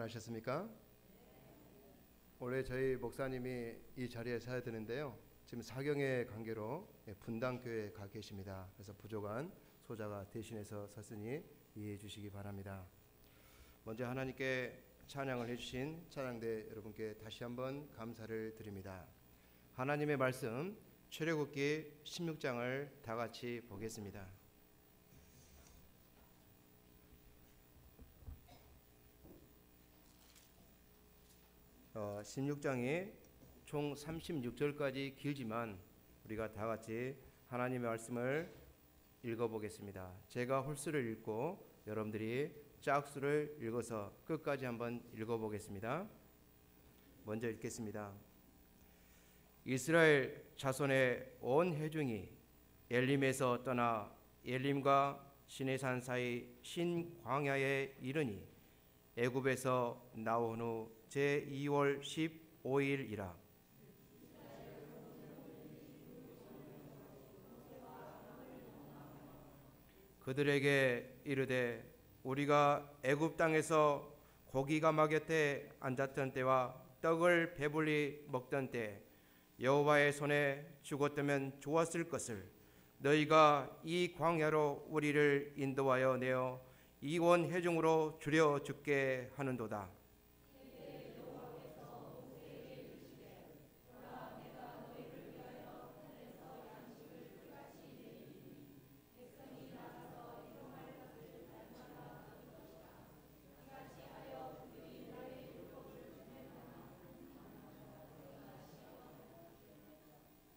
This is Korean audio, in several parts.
안녕하셨습니까? 올해 저희 목사님이 이 자리에 서야 되는데요. 지금 사경의 관계로 분당교회에 가 계십니다. 그래서 부족한 소자가 대신해서 섰으니 이해해 주시기 바랍니다. 먼저 하나님께 찬양을 해주신 찬양대 여러분께 다시 한번 감사를 드립니다. 하나님의 말씀 출애굽기 16장을 다 같이 보겠습니다. 16장이 총 36절까지 길지만 우리가 다 같이 하나님의 말씀을 읽어보겠습니다. 제가 홀수를 읽고 여러분들이 짝수를 읽어서 끝까지 한번 읽어보겠습니다. 먼저 읽겠습니다. 이스라엘 자손의 온 회중이 엘림에서 떠나 엘림과 시내산 사이 신광야에 이르니 애굽에서 나온 후 제2월 15일이라. 그들에게 이르되 우리가 애굽 땅에서 고기 가마 곁에 앉았던 때와 떡을 배불리 먹던 때 여호와의 손에 죽었다면 좋았을 것을 너희가 이 광야로 우리를 인도하여 내어 이원 회중으로 줄여 죽게 하는도다.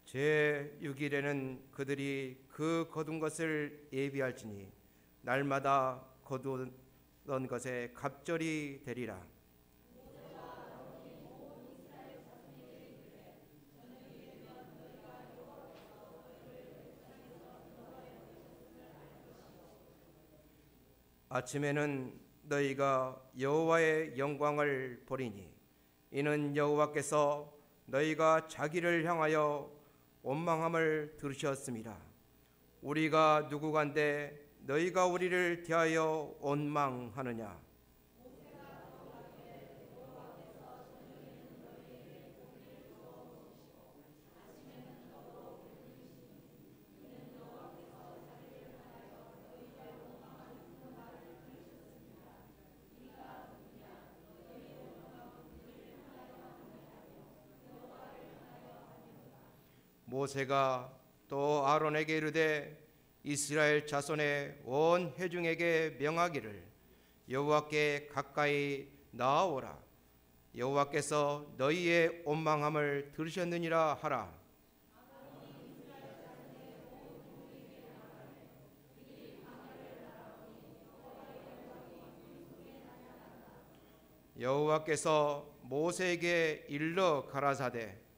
제6일에는 그들이 그 거둔 것을 예비할지니 날마다 거두던 것에 갑절이 되리라. 아침에는 너희가 여호와의 영광을 보리니 이는 여호와께서 너희가 자기를 향하여 원망함을 들으셨습니다. 우리가 누구간데 너희가 우리를 대하여 원망하느냐? 모세가 또 아론에게 이르되 이스라엘 자손의 온 회중에게 명하기를 여호와께 가까이 나아오라. 여호와께서 너희의 원망함을 들으셨느니라 하라. 여호와께서 모세에게 일러 가라사대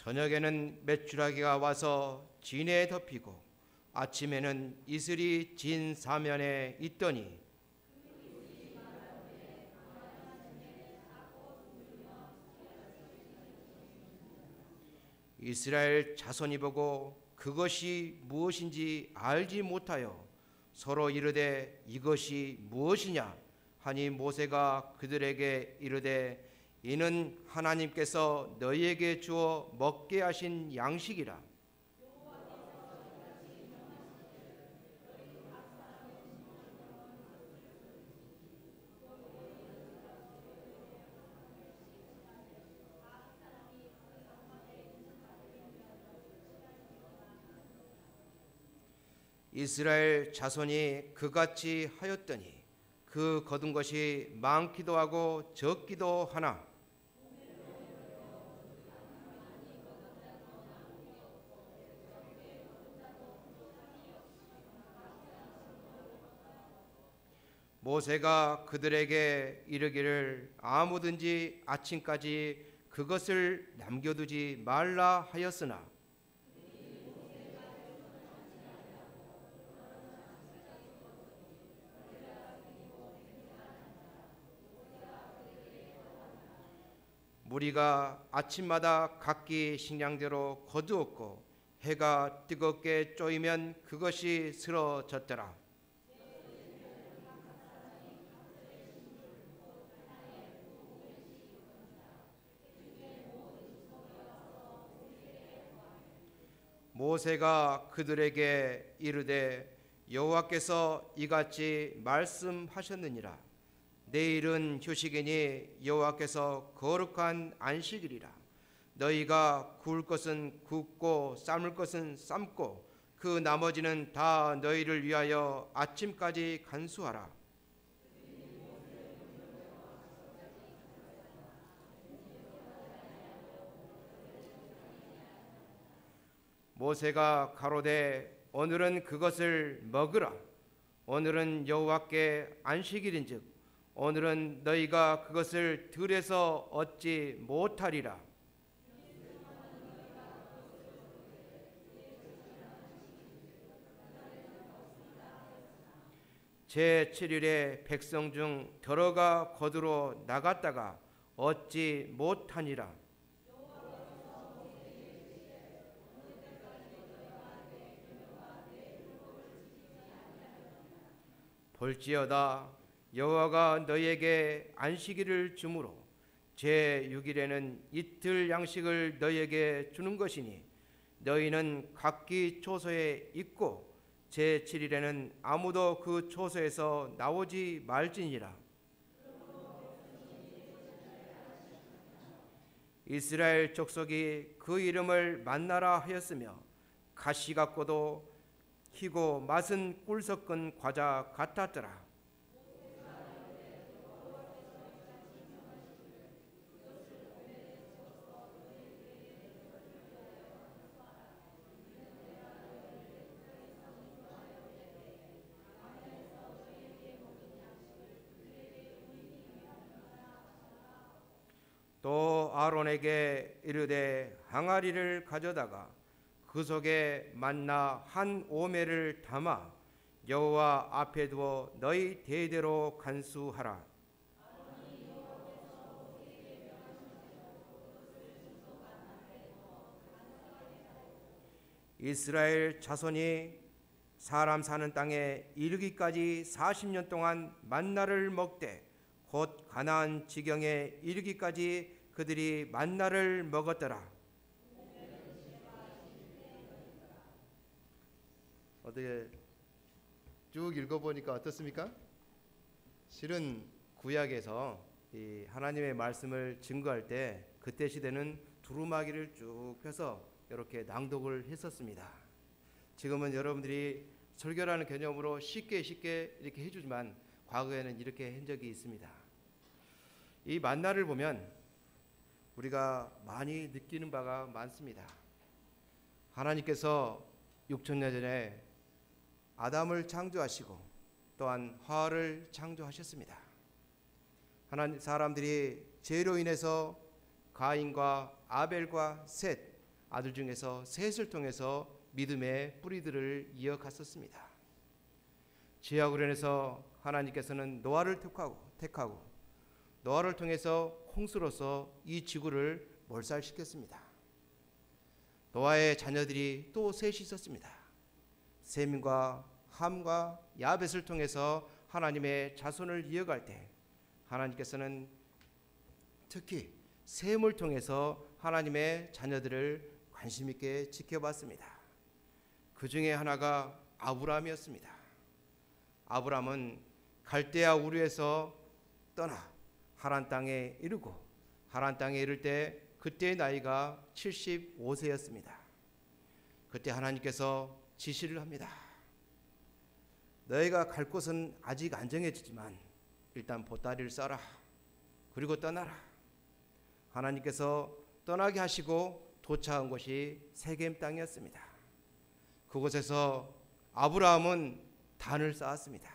저녁에는 메추라기가 와서 진에 덮이고 아침에는 이슬이 진 사면에 있더니 이스라엘 자손이 보고 그것이 무엇인지 알지 못하여 서로 이르되 이것이 무엇이냐 하니 모세가 그들에게 이르되 이는 하나님께서 너희에게 주어 먹게 하신 양식이라. 이스라엘 자손이 그같이 하였더니 그 거둔 것이 많기도 하고 적기도 하나 모세가 그들에게 이르기를 아무든지 아침까지 그것을 남겨두지 말라 하였으나 무리가 아침마다 각기 식량대로 거두었고 해가 뜨겁게 쪼이면 그것이 쓰러졌더라. 모세가 그들에게 이르되 여호와께서 이같이 말씀하셨느니라. 내일은 휴식이니 여호와께서 거룩한 안식일이라. 너희가 구울 것은 굽고 삶을 것은 삶고 그 나머지는 다 너희를 위하여 아침까지 간수하라. 모세가 가로되 오늘은 그것을 먹으라. 오늘은 여호와께 안식일인즉 오늘은 너희가 그것을 들에서 얻지 못하리라. 제7일에 백성 중 더러가 거두러 나갔다가 얻지 못하니라. 볼지어다 여호와가 너희에게 안식일을 주므로 제6일에는 이틀 양식을 너희에게 주는 것이니 너희는 각기 초소에 있고 제7일에는 아무도 그 초소에서 나오지 말지니라. 이스라엘 족속이 그 이름을 만나라 하였으며 가시 같고도 희고 맛은 꿀 섞은 과자 같았더라. 또 아론에게 이르되 항아리를 가져다가 그 속에 만나 한 오매를 담아 여호와 앞에 두어 너희 대대로 간수하라. 이스라엘 자손이 사람 사는 땅에 이르기까지 40년 동안 만나를 먹되 곧 가나안 지경에 이르기까지 그들이 만나를 먹었더라. 어떻게 쭉 읽어보니까 어떻습니까? 실은 구약에서 이 하나님의 말씀을 증거할 때 그때 시대는 두루마기를 쭉 펴서 이렇게 낭독을 했었습니다. 지금은 여러분들이 설교라는 개념으로 쉽게 이렇게 해주지만 과거에는 이렇게 한 적이 있습니다. 이 만나를 보면 우리가 많이 느끼는 바가 많습니다. 하나님께서 6천년 전에 아담을 창조하시고 또한 하와를 창조하셨습니다. 하나님 사람들이 죄로 인해서 가인과 아벨과 셋 아들 중에서 셋을 통해서 믿음의 뿌리들을 이어갔었습니다. 죄악으로 인해서 하나님께서는 노아를 택하고 노아를 통해서 홍수로서 이 지구를 몰살시켰습니다. 노아의 자녀들이 또 셋이 있었습니다. 셈과 함과 야벳을 통해서 하나님의 자손을 이어갈 때 하나님께서는 특히 셈을 통해서 하나님의 자녀들을 관심 있게 지켜봤습니다. 그 중에 하나가 아브라함이었습니다. 아브라함은 갈대아 우르에서 떠나 하란 땅에 이르고 하란 땅에 이를 때 그때의 나이가 75세였습니다. 그때 하나님께서 지시를 합니다. 너희가 갈 곳은 아직 안 정해지지만 일단 보따리를 싸라. 그리고 떠나라. 하나님께서 떠나게 하시고 도착한 곳이 세겜 땅이었습니다. 그곳에서 아브라함은 단을 쌓았습니다.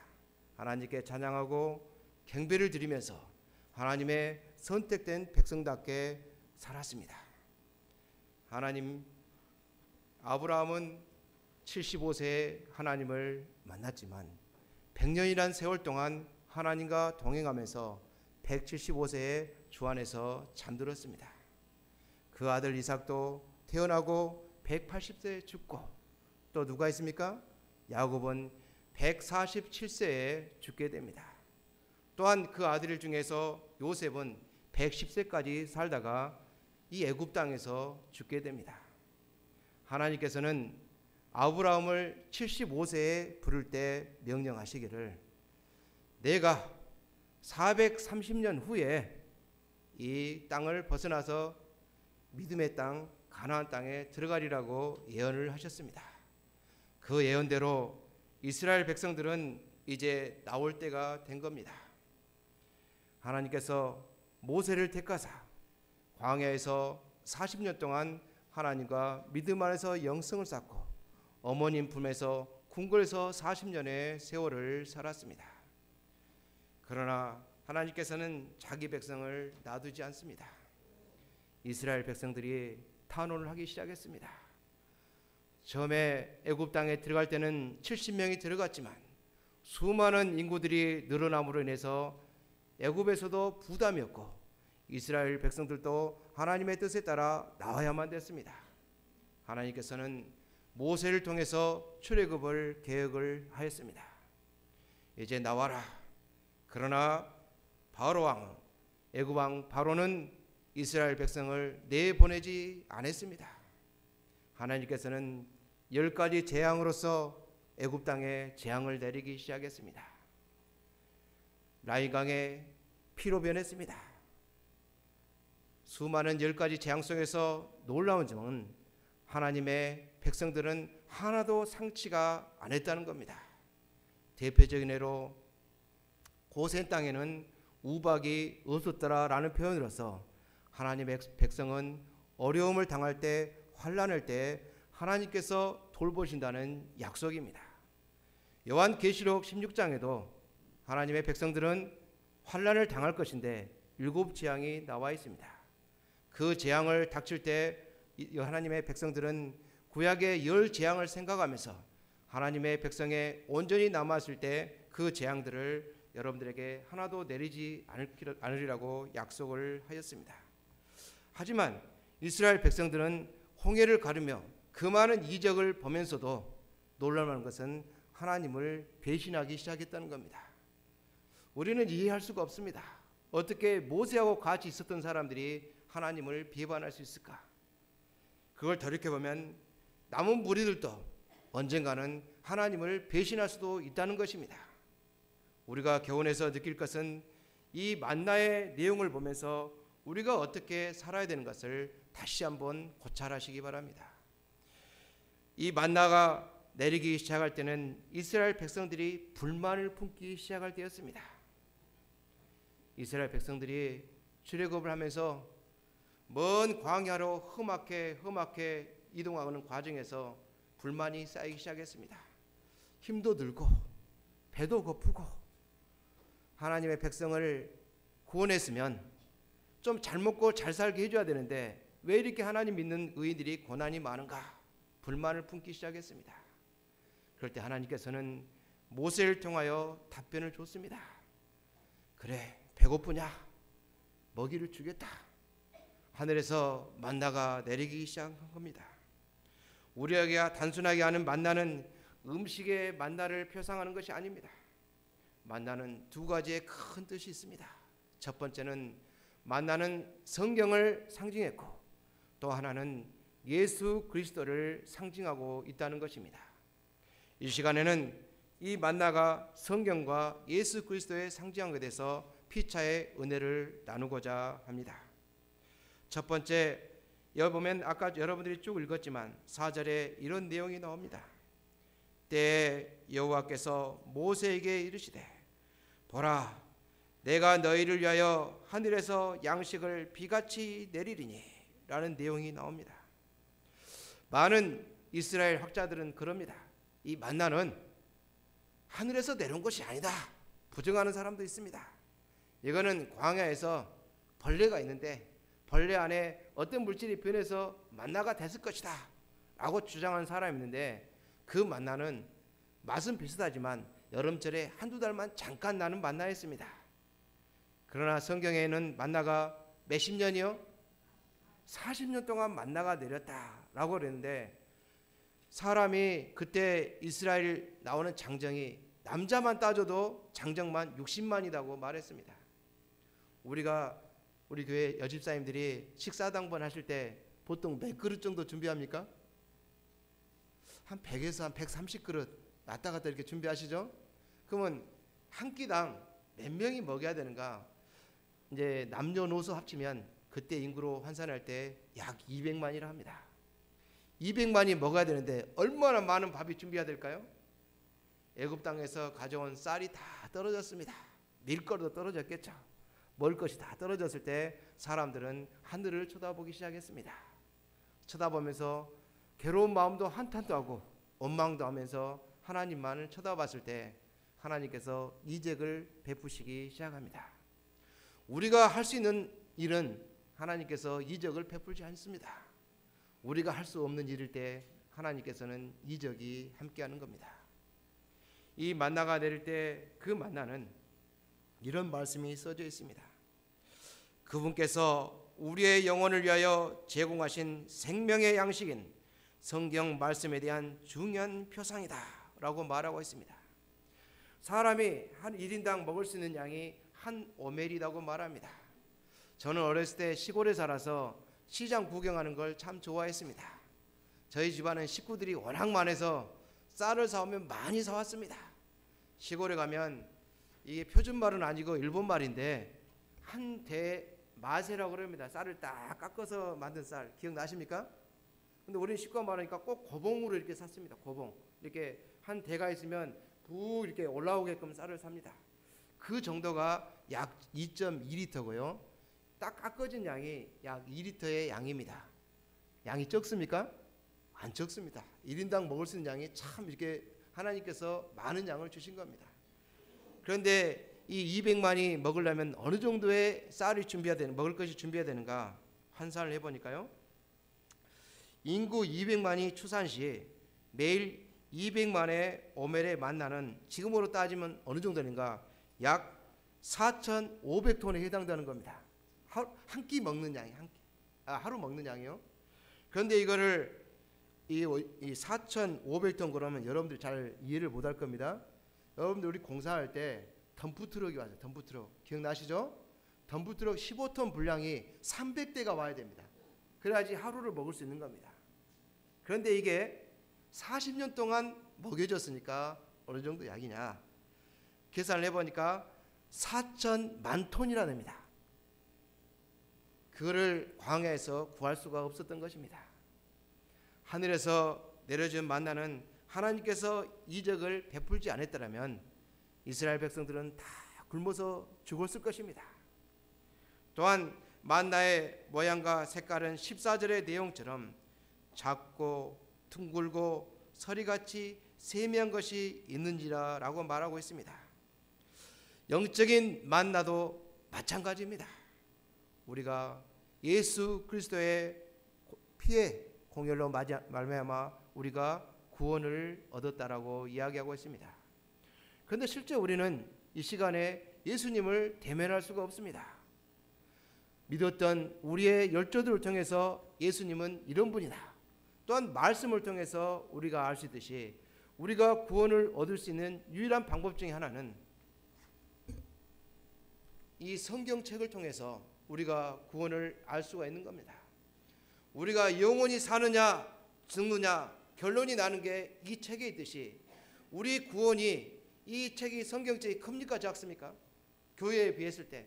하나님께 찬양하고 경배를 드리면서 하나님의 선택된 백성답게 살았습니다. 아브라함은 75세에 하나님을 만났지만 100년이란 세월 동안 하나님과 동행하면서 175세에 주 안에서 잠들었습니다. 그 아들 이삭도 태어나고 180세에 죽고, 또 누가 있습니까? 야곱은 147세에 죽게 됩니다. 또한 그 아들 중에서 요셉은 110세까지 살다가 이 애굽 땅에서 죽게 됩니다. 하나님께서는 아브라함을 75세에 부를 때 명령하시기를, 내가 430년 후에 이 땅을 벗어나서 믿음의 땅 가나안 땅에 들어가리라고 예언을 하셨습니다. 그 예언대로 이스라엘 백성들은 이제 나올 때가 된 겁니다. 하나님께서 모세를 택하사 광야에서 40년 동안 하나님과 믿음 안에서 영성을 쌓고 어머님 품에서 궁궐에서 40년의 세월을 살았습니다. 그러나 하나님께서는 자기 백성을 놔두지 않습니다. 이스라엘 백성들이 탄원을 하기 시작했습니다. 처음에 애굽 땅에 들어갈 때는 70명이 들어갔지만 수많은 인구들이 늘어남으로 인해서 애굽에서도 부담이었고 이스라엘 백성들도 하나님의 뜻에 따라 나와야만 됐습니다. 하나님께서는 모세를 통해서 출애굽을 계획을 하였습니다. 이제 나와라. 그러나 바로 왕, 애굽 왕 바로는 이스라엘 백성을 내보내지 않았습니다. 하나님께서는 10가지 재앙으로서 애굽 땅에 재앙을 내리기 시작했습니다. 라인강에 피로 변했습니다. 수많은 10가지 재앙 속에서 놀라운 점은 하나님의 백성들은 하나도 상치가 안 했다는 겁니다. 대표적인 예로 고센 땅에는 우박이 없었더라라는 표현으로서 하나님의 백성은 어려움을 당할 때, 환난할 때 하나님께서 돌보신다는 약속입니다. 요한계시록 16장에도 하나님의 백성들은 환난을 당할 것인데 7 재앙이 나와 있습니다. 그 재앙을 닥칠 때 하나님의 백성들은 구약의 10 재앙을 생각하면서 하나님의 백성에 온전히 남았을 때 그 재앙들을 여러분들에게 하나도 내리지 않으리라고 약속을 하였습니다. 하지만 이스라엘 백성들은 홍해를 가르며 그 많은 이적을 보면서도 놀랄 것은 하나님을 배신하기 시작했다는 겁니다. 우리는 이해할 수가 없습니다. 어떻게 모세하고 같이 있었던 사람들이 하나님을 비판할 수 있을까? 그걸 돌이켜보면 남은 무리들도 언젠가는 하나님을 배신할 수도 있다는 것입니다. 우리가 교훈에서 느낄 것은 이 만나의 내용을 보면서 우리가 어떻게 살아야 되는 것을 다시 한번 고찰하시기 바랍니다. 이 만나가 내리기 시작할 때는 이스라엘 백성들이 불만을 품기 시작할 때였습니다. 이스라엘 백성들이 출애굽을 하면서 먼 광야로 험하게 이동하는 과정에서 불만이 쌓이기 시작했습니다. 힘도 들고 배도 고프고 하나님의 백성을 구원했으면 좀 잘 먹고 잘 살게 해줘야 되는데 왜 이렇게 하나님 믿는 의인들이 고난이 많은가? 불만을 품기 시작했습니다. 그럴 때 하나님께서는 모세를 통하여 답변을 줬습니다. 그래, 배고프냐? 먹이를 주겠다. 하늘에서 만나가 내리기 시작한 겁니다. 우리에게 단순하게 하는 만나는 음식의 만나를 표상하는 것이 아닙니다. 만나는 2가지의 큰 뜻이 있습니다. 첫 번째는 만나는 성경을 상징했고 또 하나는 예수 그리스도를 상징하고 있다는 것입니다. 이 시간에는 이 만나가 성경과 예수 그리스도의 상징한 것에 대해서 피차의 은혜를 나누고자 합니다. 첫 번째, 여기 보면 아까 여러분들이 쭉 읽었지만 4절에 이런 내용이 나옵니다. 때에 여호와께서 모세에게 이르시되 보라, 내가 너희를 위하여 하늘에서 양식을 비같이 내리리니 라는 내용이 나옵니다. 많은 이스라엘 학자들은 그럽니다. 이 만나는 하늘에서 내려온 것이 아니다, 부정하는 사람도 있습니다. 이거는 광야에서 벌레가 있는데 벌레 안에 어떤 물질이 변해서 만나가 됐을 것이다 라고 주장하는 사람이 있는데, 그 만나는 맛은 비슷하지만 여름철에 1-2달만 잠깐 나는 만나였습니다. 그러나 성경에는 만나가 몇십 년이요? 40년 동안 만나가 내렸다라고 그랬는데, 사람이 그때 이스라엘 나오는 장정이 남자만 따져도 장정만 60만이라고 말했습니다. 우리 교회 여집사님들이 식사당번 하실 때 보통 몇 그릇 정도 준비합니까? 한 100에서 한 130그릇 왔다 갔다 이렇게 준비하시죠? 그러면 한 끼당 몇 명이 먹여야 되는가? 이제 남녀노소 합치면 그때 인구로 환산할 때 약 200만이라 합니다. 200만이 먹어야 되는데 얼마나 많은 밥이 준비해야 될까요? 애굽 땅에서 가져온 쌀이 다 떨어졌습니다. 밀가루도 떨어졌겠죠. 먹을 것이 다 떨어졌을 때 사람들은 하늘을 쳐다보기 시작했습니다. 쳐다보면서 괴로운 마음도 한탄도 하고 원망도 하면서 하나님만을 쳐다봤을 때 하나님께서 이적을 베푸시기 시작합니다. 우리가 할 수 있는 일은 하나님께서 이적을 베풀지 않습니다. 우리가 할 수 없는 일일 때 하나님께서는 이적이 함께하는 겁니다. 이 만나가 내릴 때 그 만나는 이런 말씀이 써져 있습니다. 그분께서 우리의 영혼을 위하여 제공하신 생명의 양식인 성경 말씀에 대한 중요한 표상이다 라고 말하고 있습니다. 사람이 한 1인당 먹을 수 있는 양이 한 오멜이라고 말합니다. 저는 어렸을 때 시골에 살아서 시장 구경하는 걸 참 좋아했습니다. 저희 집안은 식구들이 워낙 많아서 쌀을 사오면 많이 사왔습니다. 시골에 가면 이게 표준말은 아니고 일본말인데 한 대 마세라고 그럽니다. 쌀을 딱 깎아서 만든 쌀 기억나십니까? 근데 우리는 식구가 많으니까 꼭 고봉으로 이렇게 샀습니다. 고봉 이렇게 한 대가 있으면 부 이렇게 올라오게끔 쌀을 삽니다. 그 정도가 약 2.2리터고요. 딱 깎아진 양이 약 2리터의 양입니다. 양이 적습니까? 안 적습니다. 1인당 먹을 수 있는 양이 참 이렇게 하나님께서 많은 양을 주신 겁니다. 그런데 이 200만이 먹으려면 어느 정도의 쌀이 먹을 것이 준비해야 되는가 환산을 해보니까요. 인구 200만이 추산 시 매일 200만의 오멜에 만나는 지금으로 따지면 어느 정도 되는가? 약 4,500톤에 해당되는 겁니다. 한 끼 먹는 양이 하루 먹는 양이요. 그런데 이거를 이 4,500톤 그러면 여러분들 잘 이해를 못할 겁니다. 여러분들 우리 공사할 때 덤프트럭이 와요. 덤프트럭 기억나시죠? 덤프트럭 15톤 분량이 300대가 와야 됩니다. 그래야지 하루를 먹을 수 있는 겁니다. 그런데 이게 40년 동안 먹여졌으니까 어느 정도 양이냐 계산을 해보니까 4,000만 톤이라 됩니다. 그거를 광야에서 구할 수가 없었던 것입니다. 하늘에서 내려준 만나는 하나님께서 이적을 베풀지 않았더라면 이스라엘 백성들은 다 굶어서 죽었을 것입니다. 또한 만나의 모양과 색깔은 14절의 내용처럼 작고 둥글고 서리같이 세미한 것이 있는지라 라고 말하고 있습니다. 영적인 만나도 마찬가지입니다. 우리가 예수 그리스도의 피의 공혈로 말미암아 우리가 구원을 얻었다라고 이야기하고 있습니다. 그런데 실제 우리는 이 시간에 예수님을 대면할 수가 없습니다. 믿었던 우리의 열조들을 통해서 예수님은 이런 분이다. 또한 말씀을 통해서 우리가 알 수 있듯이 우리가 구원을 얻을 수 있는 유일한 방법 중에 하나는 이 성경책을 통해서 우리가 구원을 알 수가 있는 겁니다. 우리가 영원히 사느냐 죽느냐 결론이 나는 게 이 책에 있듯이 우리 구원이 이 책이 성경책이 큽니까 작습니까? 교회에 비했을 때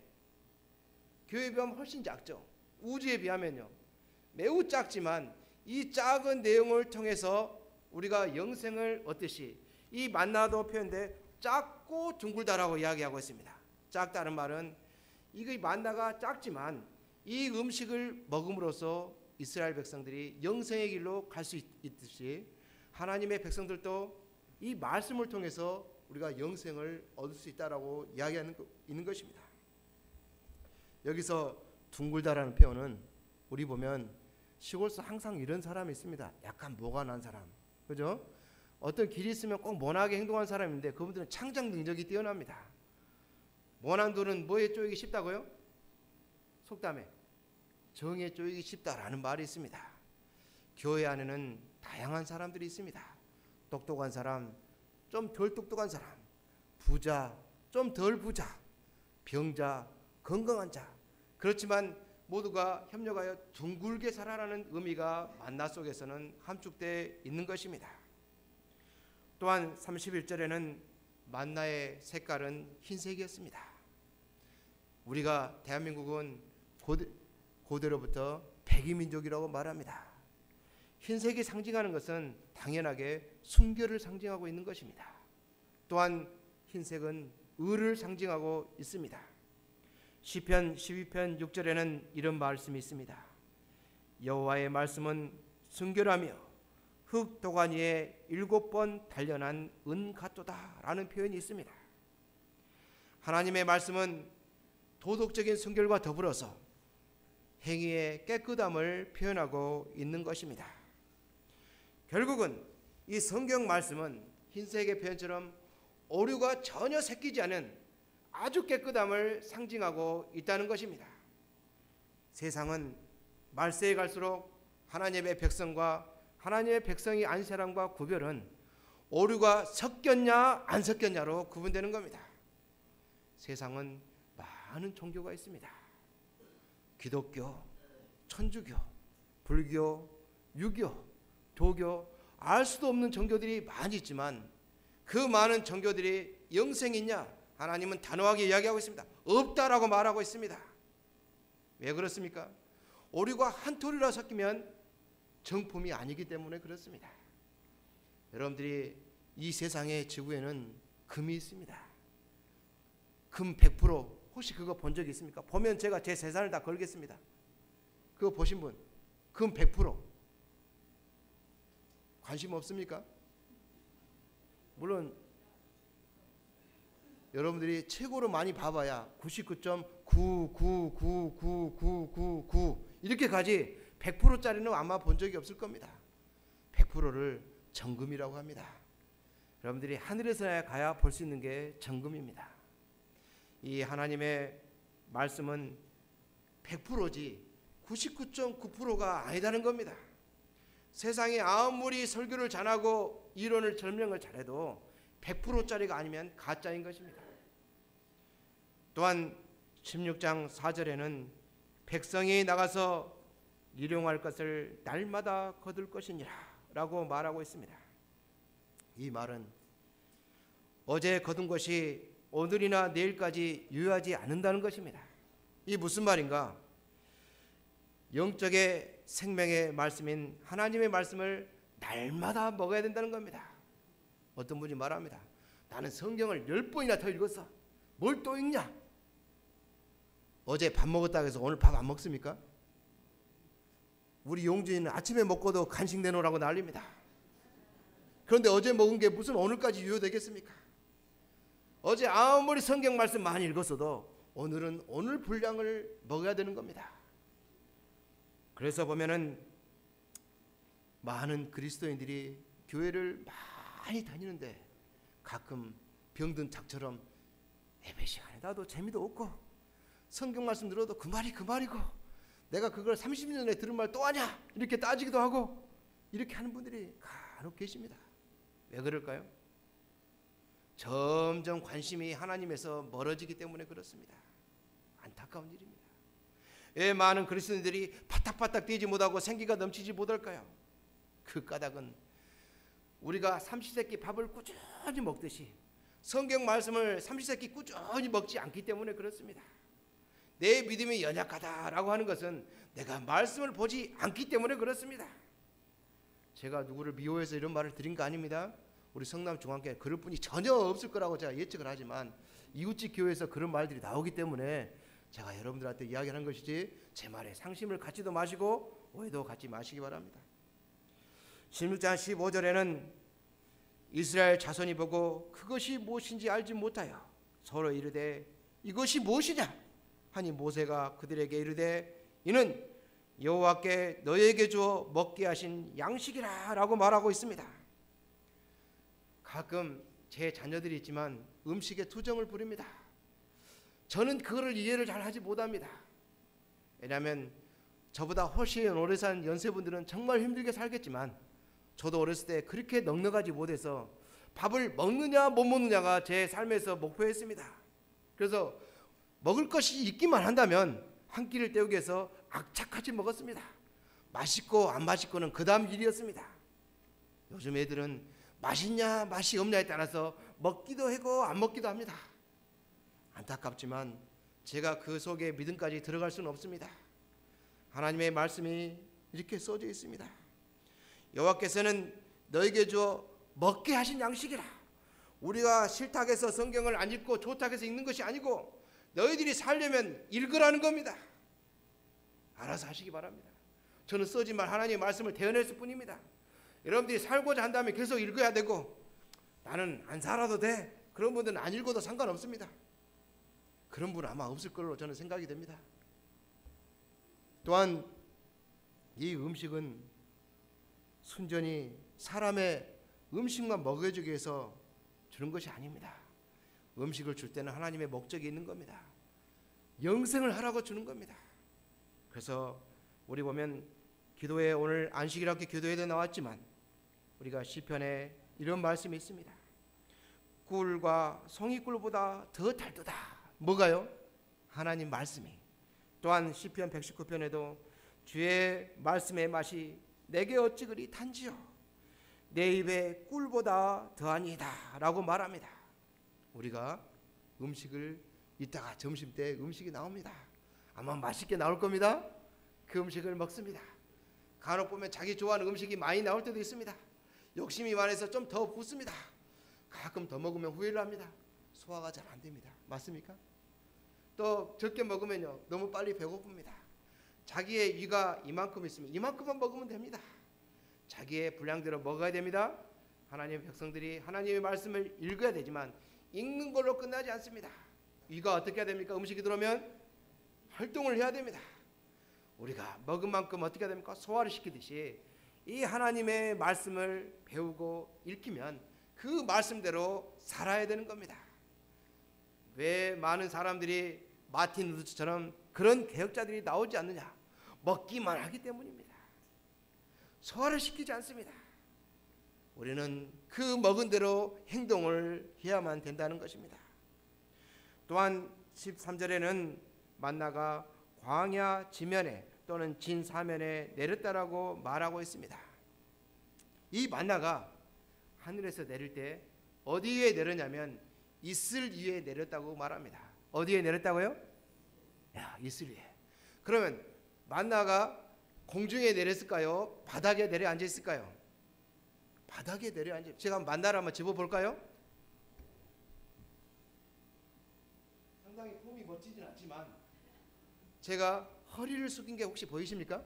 교회에 비하면 훨씬 작죠. 우주에 비하면요 매우 작지만 이 작은 내용을 통해서 우리가 영생을 얻듯이 이 만나도 표현돼 작고 둥글다라고 이야기하고 있습니다. 작다는 말은 이거 만나가 작지만 이 음식을 먹음으로써 이스라엘 백성들이 영생의 길로 갈 수 있듯이 하나님의 백성들도 이 말씀을 통해서 우리가 영생을 얻을 수 있다라고 이야기하는 있는 것입니다. 여기서 둥글다라는 표현은 우리 보면 시골에서 항상 이런 사람이 있습니다. 약간 모가 난 사람, 그죠? 어떤 길이 있으면 꼭 모나게 행동하는 사람인데 그분들은 창작 능력이 뛰어납니다. 모난 돌은 뭐에 쪼이기 쉽다고요? 속담에 정에 쪼이기 쉽다라는 말이 있습니다. 교회 안에는 다양한 사람들이 있습니다. 똑똑한 사람, 좀 덜 똑똑한 사람, 부자, 좀 덜 부자, 병자, 건강한 자. 그렇지만 모두가 협력하여 둥글게 살아라는 의미가 만나 속에서는 함축되어 있는 것입니다. 또한 31절에는 만나의 색깔은 흰색이었습니다. 우리가 대한민국은 고대로부터 백이민족이라고 말합니다. 흰색이 상징하는 것은 당연하게 순결을 상징하고 있는 것입니다. 또한 흰색은 의를 상징하고 있습니다. 시편 12편 6절에는 이런 말씀이 있습니다. 여호와의 말씀은 순결하며 흙 도가니 위에 7번 단련한 은 같도다 라는 표현이 있습니다. 하나님의 말씀은 도덕적인 순결과 더불어서 행위의 깨끗함을 표현하고 있는 것입니다. 결국은 이 성경 말씀은 흰색의 표현처럼 오류가 전혀 섞이지 않은 아주 깨끗함을 상징하고 있다는 것입니다. 세상은 말세에 갈수록 하나님의 백성과 하나님의 백성이 아닌 사람과 구별은 오류가 섞였냐 안 섞였냐로 구분되는 겁니다. 세상은 많은 종교가 있습니다. 기독교, 천주교, 불교, 유교, 도교, 알 수도 없는 종교들이 많이 있지만 그 많은 종교들이 영생이 있냐? 하나님은 단호하게 이야기하고 있습니다. 없다라고 말하고 있습니다. 왜 그렇습니까? 오류가 한 톨이라 섞이면 정품이 아니기 때문에 그렇습니다. 여러분들이 이 세상의 지구에는 금이 있습니다. 금 100% 혹시 그거 본 적 있습니까? 보면 제가 제 재산을 다 걸겠습니다. 그거 보신 분? 금 100% 관심 없습니까? 물론 여러분들이 최고로 많이 봐봐야 99.9999999 이렇게 가지 100%짜리는 아마 본 적이 없을 겁니다. 100%를 정금이라고 합니다. 여러분들이 하늘에서 가야 볼 수 있는 게 정금입니다. 이 하나님의 말씀은 100%지 99.9%가 아니다는 겁니다. 세상에 아무리 설교를 잘하고 이론을 설명을 잘해도 100%짜리가 아니면 가짜인 것입니다. 또한 16장 4절에는 백성이 나가서 일용할 것을 날마다 거둘 것이니라 라고 말하고 있습니다. 이 말은 어제 거둔 것이 오늘이나 내일까지 유효하지 않는다는 것입니다. 이 무슨 말인가? 영적의 생명의 말씀인 하나님의 말씀을 날마다 먹어야 된다는 겁니다. 어떤 분이 말합니다. 나는 성경을 10번이나 더 읽었어. 뭘 또 읽냐? 어제 밥 먹었다고 해서 오늘 밥 안 먹습니까? 우리 용준이는 아침에 먹고도 간식 내놓으라고 난립니다. 그런데 어제 먹은 게 무슨 오늘까지 유효되겠습니까? 어제 아무리 성경 말씀 많이 읽었어도 오늘은 오늘 분량을 먹어야 되는 겁니다. 그래서 보면은 많은 그리스도인들이 교회를 많이 다니는데 가끔 병든 작처럼 예배 시간에 나도 재미도 없고 성경 말씀 들어도 그 말이 그 말이고 내가 그걸 30년 전에 들은 말 또 하냐 이렇게 따지기도 하고 이렇게 하는 분들이 간혹 계십니다. 왜 그럴까요? 점점 관심이 하나님에서 멀어지기 때문에 그렇습니다. 안타까운 일입니다. 왜 많은 그리스도인들이 바닥바닥 뛰지 못하고 생기가 넘치지 못할까요? 그 까닭은 우리가 삼시세끼 밥을 꾸준히 먹듯이 성경 말씀을 삼시세끼 꾸준히 먹지 않기 때문에 그렇습니다. 내 믿음이 연약하다라고 하는 것은 내가 말씀을 보지 않기 때문에 그렇습니다. 제가 누구를 미워해서 이런 말을 드린 거 아닙니다. 우리 성남중앙교회 그럴 분이 전혀 없을 거라고 제가 예측을 하지만 이웃집 교회에서 그런 말들이 나오기 때문에 제가 여러분들한테 이야기를 한 것이지 제 말에 상심을 갖지도 마시고 오해도 갖지 마시기 바랍니다. 16장 15절에는 이스라엘 자손이 보고 그것이 무엇인지 알지 못하여 서로 이르되 이것이 무엇이냐 하니 모세가 그들에게 이르되 이는 여호와께 너에게 주어 먹게 하신 양식이라 라고 말하고 있습니다. 가끔 제 자녀들이 있지만 음식에 투정을 부립니다. 저는 그거를 이해를 잘 하지 못합니다. 왜냐하면 저보다 훨씬 오래 산 연세분들은 정말 힘들게 살겠지만 저도 어렸을 때 그렇게 넉넉하지 못해서 밥을 먹느냐 못 먹느냐가 제 삶에서 목표였습니다. 그래서 먹을 것이 있기만 한다면 한 끼를 때우기 위해서 악착같이 먹었습니다. 맛있고 안 맛있고는 그 다음 일이었습니다. 요즘 애들은 맛있냐 맛이 없냐에 따라서 먹기도 하고 안 먹기도 합니다. 안타깝지만 제가 그 속에 믿음까지 들어갈 수는 없습니다. 하나님의 말씀이 이렇게 써져 있습니다. 여호와께서는 너에게 주어 먹게 하신 양식이라. 우리가 싫다해서 성경을 안 읽고 좋다해서 읽는 것이 아니고 너희들이 살려면 읽으라는 겁니다. 알아서 하시기 바랍니다. 저는 써진 말 하나님의 말씀을 대언했을 뿐입니다. 여러분들이 살고자 한다면 계속 읽어야 되고 나는 안 살아도 돼. 그런 분들은 안 읽어도 상관없습니다. 그런 분은 아마 없을 걸로 저는 생각이 됩니다. 또한 이 음식은 순전히 사람의 음식만 먹여주기 위해서 주는 것이 아닙니다. 음식을 줄 때는 하나님의 목적이 있는 겁니다. 영생을 하라고 주는 겁니다. 그래서 우리 보면 기도에 오늘 안식이라고 기도에도 나왔지만 우리가 시편에 이런 말씀이 있습니다. 꿀과 송이꿀보다 더 달도다. 뭐가요? 하나님 말씀이. 또한 시편 119편에도 주의 말씀의 맛이 내게 어찌 그리 단지요 내 입에 꿀보다 더하니이다 라고 말합니다. 우리가 음식을 이따가 점심때 음식이 나옵니다. 아마 맛있게 나올 겁니다. 그 음식을 먹습니다. 간혹 보면 자기 좋아하는 음식이 많이 나올 때도 있습니다. 욕심이 많아서 좀 더 붓습니다. 가끔 더 먹으면 후회를 합니다. 소화가 잘 안 됩니다. 맞습니까? 또 적게 먹으면요 너무 빨리 배고픕니다. 자기의 위가 이만큼 있으면 이만큼만 먹으면 됩니다. 자기의 분량대로 먹어야 됩니다. 하나님의 백성들이 하나님의 말씀을 읽어야 되지만 읽는 걸로 끝나지 않습니다. 위가 어떻게 해야 됩니까? 음식이 들어오면 활동을 해야 됩니다. 우리가 먹은 만큼 어떻게 해야 됩니까? 소화를 시키듯이 이 하나님의 말씀을 배우고 읽히면 그 말씀대로 살아야 되는 겁니다. 왜 많은 사람들이 마틴 루터처럼 그런 개혁자들이 나오지 않느냐? 먹기만 하기 때문입니다. 소화를 시키지 않습니다. 우리는 그 먹은 대로 행동을 해야만 된다는 것입니다. 또한 13절에는 만나가 광야 지면에 또는 진 사면에 내렸다라고 말하고 있습니다. 이 만나가 하늘에서 내릴 때 어디에 내렸냐면 이슬 위에 내렸다고 말합니다. 어디에 내렸다고요? 이슬 위에. 그러면 만나가 공중에 내렸을까요? 바닥에 내려앉아 있을까요? 바닥에 내려앉아. 제가 만나를 한번 집어볼까요? 상당히 폼이 멋지진 않지만 제가 허리를 숙인 게 혹시 보이십니까?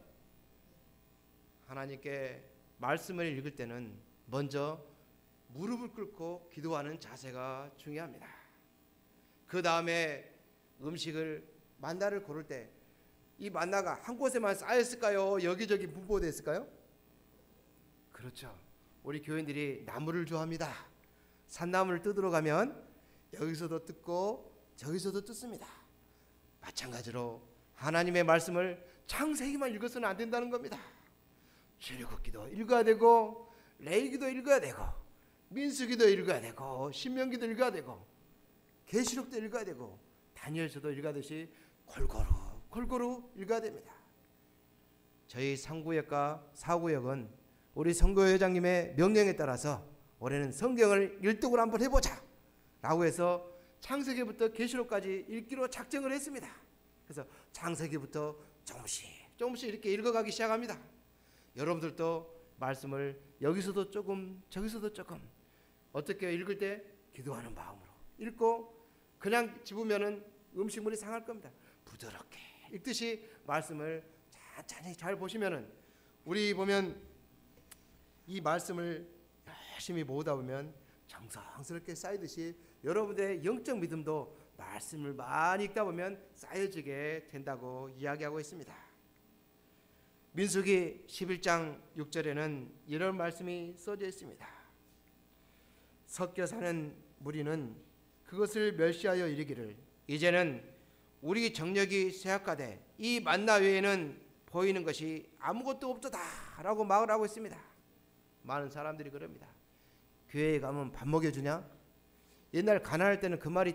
하나님께 말씀을 읽을 때는 먼저 무릎을 꿇고 기도하는 자세가 중요합니다. 그 다음에 음식을 만나를 고를 때 이 만나가 한 곳에만 쌓였을까요? 여기저기 분포되었을까요? 그렇죠. 우리 교인들이 나무를 좋아합니다. 산나무를 뜯으러 가면 여기서도 뜯고 저기서도 뜯습니다. 마찬가지로 하나님의 말씀을 창세기만 읽어서는 안 된다는 겁니다. 출애굽기도 읽어야 되고 레위기도 읽어야 되고 민수기도 읽어야 되고 신명기도 읽어야 되고 계시록도 읽어야 되고 다니엘서도 읽어야듯이 골고루 읽어야 됩니다. 저희 3구역과 4구역은 우리 선교회장님의 명령에 따라서 올해는 성경을 1등으로 한번 해보자 라고 해서 창세기부터 계시록까지 읽기로 작정을 했습니다. 그래서 창세기부터 조금씩 이렇게 읽어가기 시작합니다. 여러분들도 말씀을 여기서도 조금 저기서도 조금 어떻게 읽을 때 기도하는 마음으로 읽고 그냥 집으면은 음식물이 상할 겁니다. 부드럽게 읽듯이 말씀을 천천히 잘 보시면은 우리 보면 이 말씀을 열심히 모으다 보면 정성스럽게 쌓이듯이 여러분들의 영적 믿음도 말씀을 많이 읽다 보면 쌓여지게 된다고 이야기하고 있습니다. 민수기 11장 6절에는 이런 말씀이 써져 있습니다. 섞여 사는 무리는 그것을 멸시하여 이르기를 이제는 우리 정력이 쇠약하되 이 만나 외에는 보이는 것이 아무것도 없도다라고 말을 하고 있습니다. 많은 사람들이 그럽니다. 교회에 가면 밥 먹여주냐? 옛날 가난할 때는 그 말이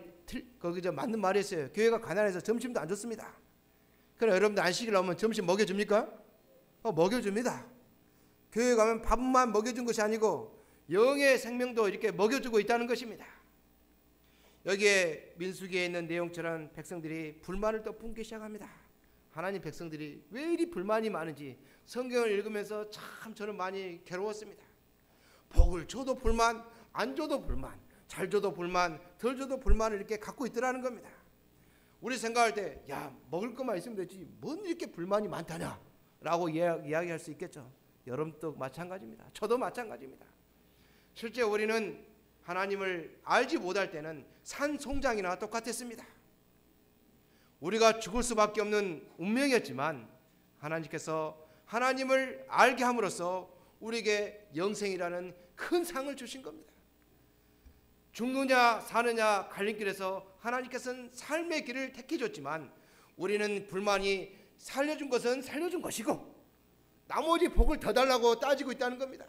거기서 맞는 말이었어요. 교회가 가난해서 점심도 안 줬습니다. 그럼 여러분들 안식일 나오면 점심 먹여줍니까? 먹여줍니다. 교회 가면 밥만 먹여준 것이 아니고 영의 생명도 이렇게 먹여주고 있다는 것입니다. 여기에 민수기에 있는 내용처럼 백성들이 불만을 또 품기 시작합니다. 하나님 백성들이 왜 이리 불만이 많은지 성경을 읽으면서 참 저는 많이 괴로웠습니다. 복을 줘도 불만, 안 줘도 불만, 잘 줘도 불만, 덜 줘도 불만을 이렇게 갖고 있더라는 겁니다. 우리 생각할 때 야 먹을 것만 있으면 되지 뭔 이렇게 불만이 많다냐 라고 이야기할 수 있겠죠. 여러분도 마찬가지입니다. 저도 마찬가지입니다. 실제 우리는 하나님을 알지 못할 때는 산송장이나 똑같았습니다. 우리가 죽을 수밖에 없는 운명이었지만 하나님께서 하나님을 알게 함으로써 우리에게 영생이라는 큰 상을 주신 겁니다. 죽느냐 사느냐 갈림길에서 하나님께서는 삶의 길을 택해줬지만 우리는 불만이 살려준 것은 살려준 것이고 나머지 복을 더 달라고 따지고 있다는 겁니다.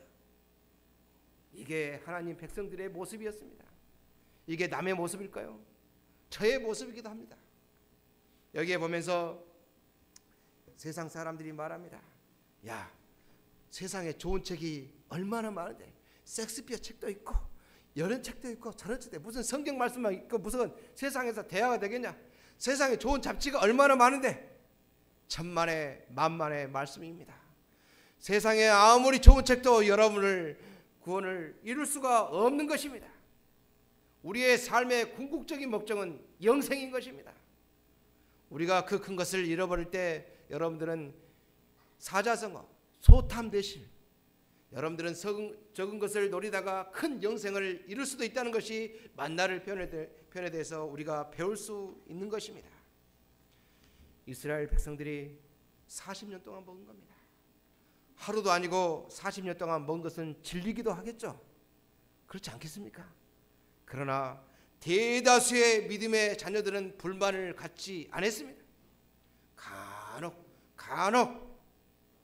이게 하나님 백성들의 모습이었습니다. 이게 남의 모습일까요? 저의 모습이기도 합니다. 여기에 보면서 세상 사람들이 말합니다. 야 세상에 좋은 책이 얼마나 많은데 섹스피어 책도 있고 이런 책도 있고 저런 책도 무슨 성경 말씀만 있고 무슨 세상에서 대화가 되겠냐. 세상에 좋은 잡지가 얼마나 많은데 천만의 만만의 말씀입니다. 세상에 아무리 좋은 책도 여러분을 구원을 이룰 수가 없는 것입니다. 우리의 삶의 궁극적인 목적은 영생인 것입니다. 우리가 그 큰 것을 잃어버릴 때 여러분들은 사자성어, 소탐대실, 여러분들은 적은 것을 노리다가 큰 영생을 이룰 수도 있다는 것이 만나를 편에 대해서 우리가 배울 수 있는 것입니다. 이스라엘 백성들이 40년 동안 먹은 겁니다. 하루도 아니고 40년 동안 먹은 것은 질리기도 하겠죠. 그렇지 않겠습니까? 그러나 대다수의 믿음의 자녀들은 불만을 갖지 않았습니다. 간혹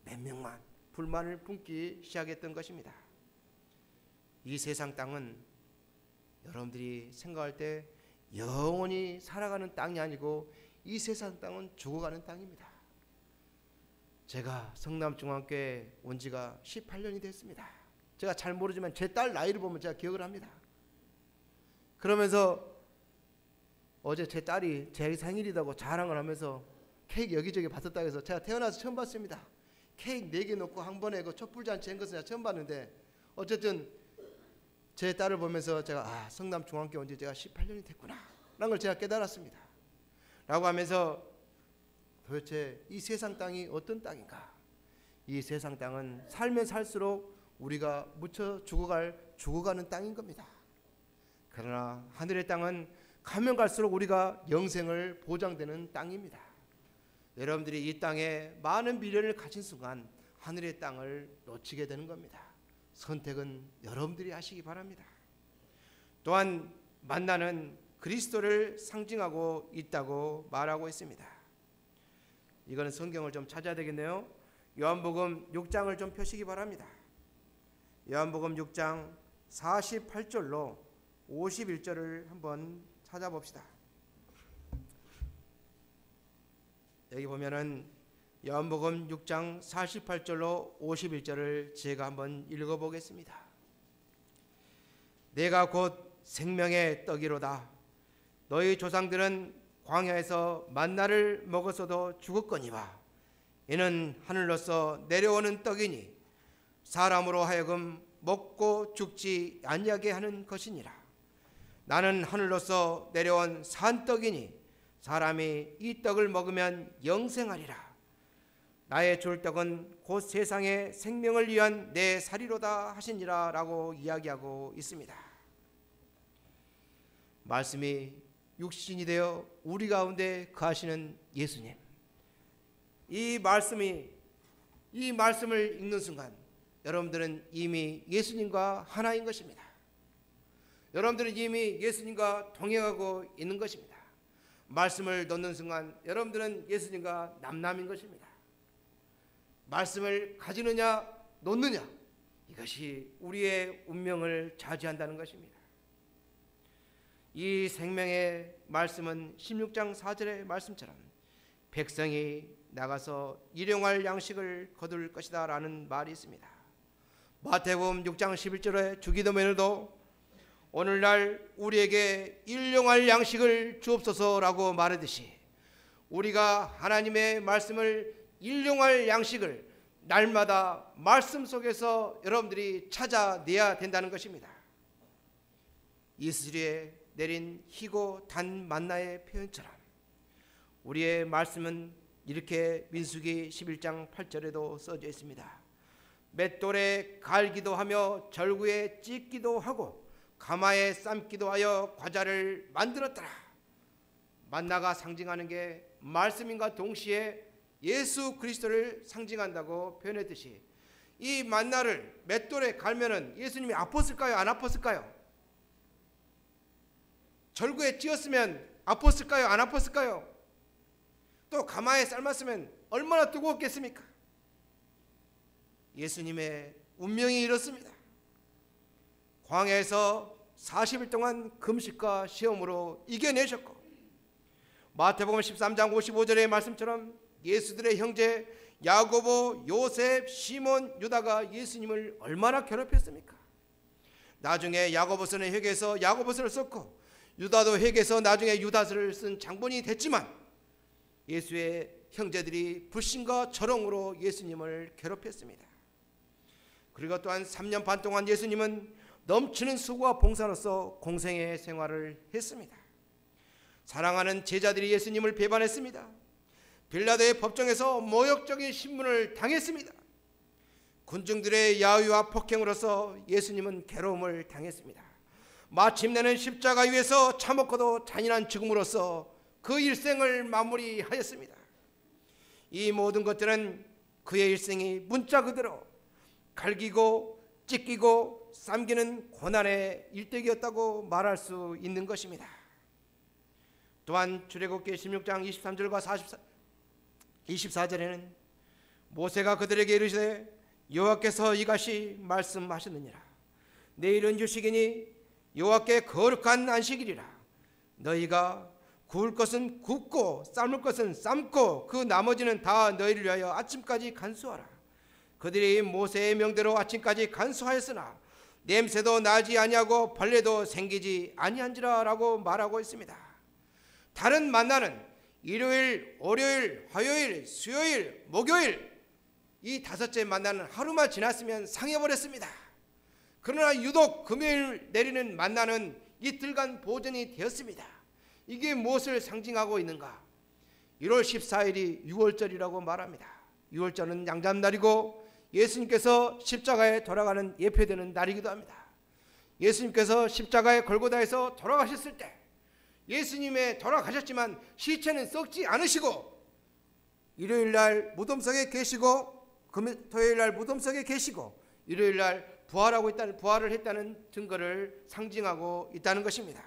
몇 명만 불만을 품기 시작했던 것입니다. 이 세상 땅은 여러분들이 생각할 때 영원히 살아가는 땅이 아니고 이 세상 땅은 죽어가는 땅입니다. 제가 성남중앙교회 온 지가 18년이 됐습니다. 제가 잘 모르지만 제 딸 나이를 보면 제가 기억을 합니다. 그러면서 어제 제 딸이 제 생일이라고 자랑을 하면서 케이크 여기저기 받았다고 해서 제가 태어나서 처음 봤습니다. 케이크 4개 놓고 한 번에 그 촛불잔치 한 것은 제가 처음 봤는데 어쨌든 제 딸을 보면서 제가 성남중앙교회 온 지 제가 18년이 됐구나 라는 걸 제가 깨달았습니다. 라고 하면서 도대체 이 세상 땅이 어떤 땅인가? 이 세상 땅은 살면 살수록 우리가 묻혀 죽어가는 땅인 겁니다. 그러나 하늘의 땅은 가면 갈수록 우리가 영생을 보장되는 땅입니다. 여러분들이 이 땅에 많은 미련을 가진 순간 하늘의 땅을 놓치게 되는 겁니다. 선택은 여러분들이 하시기 바랍니다. 또한 만나는 그리스도를 상징하고 있다고 말하고 있습니다. 이거는 성경을 좀 찾아야 되겠네요. 요한복음 6장을 좀 펴시기 바랍니다. 요한복음 6장 48절로 51절을 한번 찾아봅시다. 여기 보면은 요한복음 6장 48절로 51절을 제가 한번 읽어보겠습니다. 내가 곧 생명의 떡이로다. 너희 조상들은 광야에서 만나를 먹었어도 죽었거니와 이는 하늘로서 내려오는 떡이니 사람으로 하여금 먹고 죽지 아니하게 하는 것이니라. 나는 하늘로서 내려온 산떡이니 사람이 이 떡을 먹으면 영생하리라. 나의 줄 떡은 곧 세상의 생명을 위한 내 살이로다 하시니라 라고 이야기하고 있습니다. 말씀이 육신이 되어 우리 가운데 거하시는 예수님, 이 말씀을 읽는 순간 여러분들은 이미 예수님과 하나인 것입니다. 여러분들은 이미 예수님과 동행하고 있는 것입니다. 말씀을 놓는 순간 여러분들은 예수님과 남남인 것입니다. 말씀을 가지느냐 놓느냐, 이것이 우리의 운명을 차지한다는 것입니다. 이 생명의 말씀은 16장 4절의 말씀처럼 백성이 나가서 일용할 양식을 거둘 것이다 라는 말이 있습니다. 마태복음 6장 11절의 주기도문에도 오늘날 우리에게 일용할 양식을 주옵소서라고 말하듯이 우리가 하나님의 말씀을 일용할 양식을 날마다 말씀 속에서 여러분들이 찾아내야 된다는 것입니다. 이스라엘에 내린 희고 단 만나의 표현처럼 우리의 말씀은 이렇게 민수기 11장 8절에도 써져 있습니다. 맷돌에 갈기도 하며 절구에 찢기도 하고 가마에 삶기도 하여 과자를 만들었더라. 만나가 상징하는 게 말씀인과 동시에 예수 그리스도를 상징한다고 표현했듯이 이 만나를 맷돌에 갈면은 예수님이 아팠을까요? 안 아팠을까요? 절구에 찧었으면 아팠을까요? 안 아팠을까요? 또 가마에 삶았으면 얼마나 뜨거웠겠습니까? 예수님의 운명이 이렇습니다. 광야에서 40일 동안 금식과 시험으로 이겨내셨고 마태복음 13장 55절의 말씀처럼 예수들의 형제 야고보, 요셉, 시몬, 유다가 예수님을 얼마나 괴롭혔습니까? 나중에 야고보서는 회개해서 야고보서를 썼고 유다도 회개해서 나중에 유다서를 쓴 장본이 됐지만 예수의 형제들이 불신과 저롱으로 예수님을 괴롭혔습니다. 그리고 또한 3년 반 동안 예수님은 넘치는 수고와 봉사로서 공생의 생활을 했습니다. 사랑하는 제자들이 예수님을 배반했습니다. 빌라도의 법정에서 모욕적인 신문을 당했습니다. 군중들의 야유와 폭행으로서 예수님은 괴로움을 당했습니다. 마침내는 십자가 위에서 참혹고도 잔인한 죽음으로써 그 일생을 마무리하였습니다. 이 모든 것들은 그의 일생이 문자 그대로 갈기고 찢기고 삶기는 고난의 일대기였다고 말할 수 있는 것입니다. 또한 출애굽기 16장 23절과 24절에는 모세가 그들에게 이르시되 여호와께서 이같이 말씀하셨느니라. 내일은 유식이니 여호와께 거룩한 안식일이라. 너희가 구울 것은 굽고 삶을 것은 삶고 그 나머지는 다 너희를 위하여 아침까지 간수하라. 그들이 모세의 명대로 아침까지 간수하였으나 냄새도 나지 아니하고 벌레도 생기지 아니한지라라고 말하고 있습니다. 다른 만나는 일요일, 월요일, 화요일, 수요일, 목요일 이 다섯째 만나는 하루만 지났으면 상해버렸습니다. 그러나 유독 금요일 내리는 만나는 이틀간 보존이 되었습니다. 이게 무엇을 상징하고 있는가? 1월 14일이 6월절이라고 말합니다. 6월절은 양잡날이고 예수님께서 십자가에 돌아가는 예표되는 날이기도 합니다. 예수님께서 십자가에 골고다에서 돌아가셨을 때 예수님의 돌아가셨지만 시체는 썩지 않으시고 일요일날 무덤 속에 계시고 토요일날 무덤 속에 계시고 일요일날 부활을 했다는 증거를 상징하고 있다는 것입니다.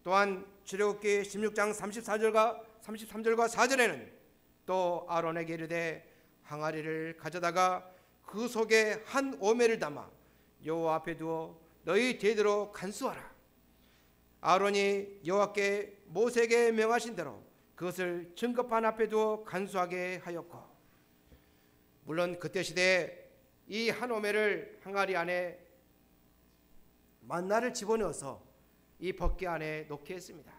또한 출애굽기 16장 34절과 4절에는 또 아론에게 이르되 항아리를 가져다가 그 속에 한 오매를 담아 여호와 앞에 두어 너희 제대로 간수하라. 아론이 여호와께 모세에게 명하신 대로 그것을 증거판 앞에 두어 간수하게 하였고, 물론 그때 시대에 이 한 오매를 항아리 안에 만나를 집어넣어서 이 법궤 안에 놓게 했습니다.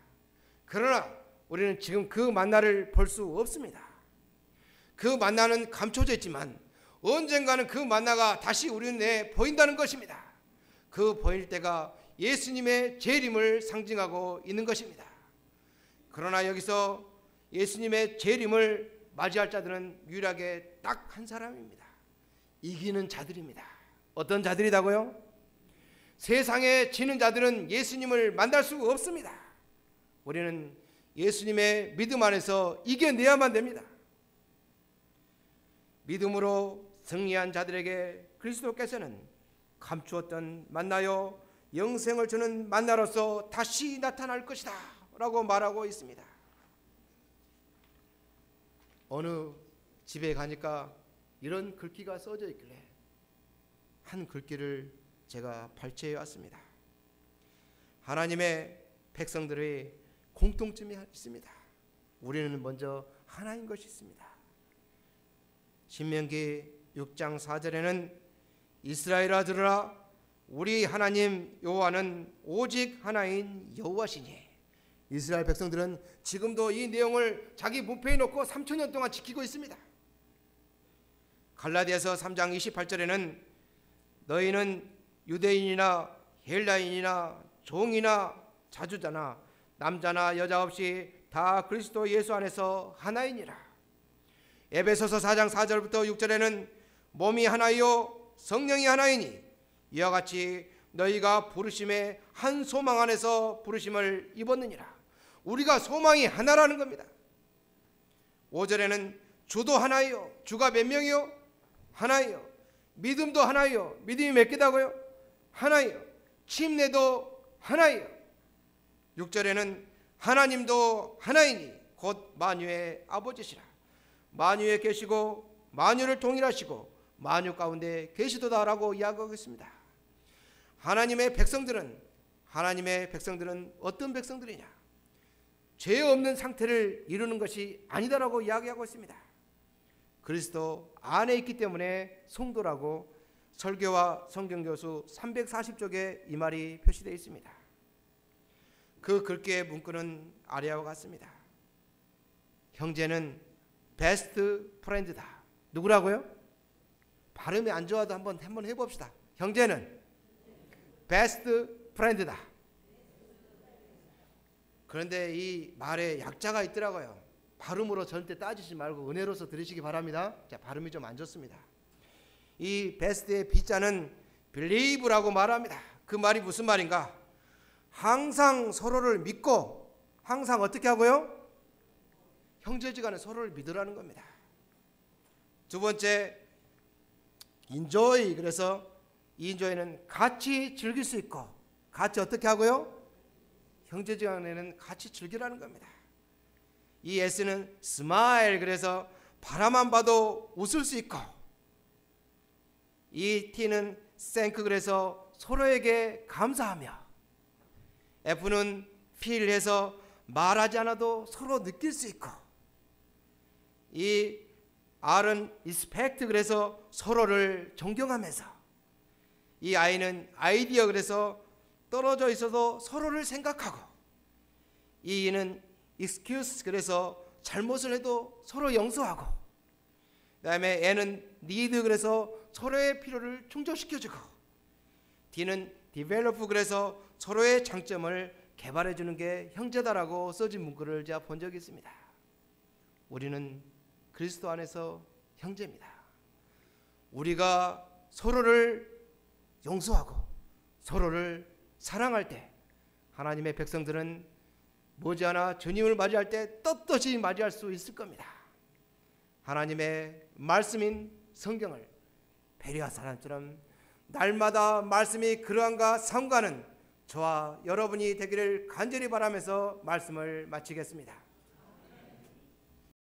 그러나 우리는 지금 그 만나를 볼 수 없습니다. 그 만나는 감춰져 있지만 언젠가는 그 만나가 다시 우리 눈에 보인다는 것입니다. 그 보일 때가 예수님의 재림을 상징하고 있는 것입니다. 그러나 여기서 예수님의 재림을 맞이할 자들은 유일하게 딱 한 사람입니다. 이기는 자들입니다. 어떤 자들이라고요? 세상에 지는 자들은 예수님을 만날 수 없습니다. 우리는 예수님의 믿음 안에서 이겨내야만 됩니다. 믿음으로 승리한 자들에게 그리스도께서는 감추었던 만나요 영생을 주는 만나로서 다시 나타날 것이다 라고 말하고 있습니다. 어느 집에 가니까 이런 글귀가 써져 있길래 한 글귀를 제가 발췌해 왔습니다. 하나님의 백성들의 공통점이 있습니다. 우리는 먼저 하나인 것이 있습니다. 신명기 6장 4절에는 이스라엘아 들으라, 우리 하나님 여호와는 오직 하나인 여호와시니. 이스라엘 백성들은 지금도 이 내용을 자기 문패에 놓고 3,000년 동안 지키고 있습니다. 갈라디아서 3장 28절에는 너희는 유대인이나 헬라인이나 종이나 자주자나 남자나 여자 없이 다 그리스도 예수 안에서 하나이니라. 에베소서 4장 4절부터 6절에는 몸이 하나이요 성령이 하나이니 이와 같이 너희가 부르심의 한 소망 안에서 부르심을 입었느니라. 우리가 소망이 하나라는 겁니다. 5절에는 주도 하나이요. 주가 몇 명이요? 하나이요. 믿음도 하나이요. 믿음이 몇 개다고요? 하나이요. 침례도 하나이요. 6절에는 하나님도 하나이니 곧 만유의 아버지시라. 만유에 계시고 만유를 통일하시고 만유 가운데 계시도다라고 이야기하고 있습니다. 하나님의 백성들은 어떤 백성들이냐? 죄 없는 상태를 이루는 것이 아니다라고 이야기하고 있습니다. 그리스도 안에 있기 때문에 성도라고 설교와 성경교수 340쪽에 이 말이 표시되어 있습니다. 그 글귀의 문구는 아래와 같습니다. 형제는 베스트 프렌드다. 누구라고요? 발음이 안 좋아도 한번 해봅시다. 형제는 베스트 프렌드다. 그런데 이 말에 약자가 있더라고요. 발음으로 절대 따지지 말고 은혜로서 들으시기 바랍니다. 자, 발음이 좀 안 좋습니다. 이 베스트의 B자는 believe라고 말합니다. 그 말이 무슨 말인가? 항상 서로를 믿고 항상 어떻게 하고요? 형제지간에 서로를 믿으라는 겁니다. 두 번째 enjoy. 그래서 이 enjoy는 같이 즐길 수 있고 같이 어떻게 하고요? 형제지간에는 같이 즐기라는 겁니다. 이 S는 smile. 그래서 바라만 봐도 웃을 수 있고, 이 T는 thank. 그래서 서로에게 감사하며, F는 feel. 해서 말하지 않아도 서로 느낄 수 있고, 이 R은 respect. 그래서 서로를 존경하면서, 이 I는 idea. 그래서 떨어져 있어도 서로를 생각하고, 이 E는 excuse. 그래서 잘못을 해도 서로 용서하고, 그 다음에 N은 need. 그래서 서로의 필요를 충족시켜주고, D는 develop. 그래서 서로의 장점을 개발해 주는 게 형제다라고 써진 문구를 제가 본 적이 있습니다. 우리는 그리스도 안에서 형제입니다. 우리가 서로를 용서하고 서로를 사랑할 때 하나님의 백성들은 머지않아 주님을 맞이할 때 떳떳이 맞이할 수 있을 겁니다. 하나님의 말씀인 성경을 베레아 사람처럼 날마다 말씀이 그러한가 삼가는 저와 여러분이 되기를 간절히 바라면서 말씀을 마치겠습니다.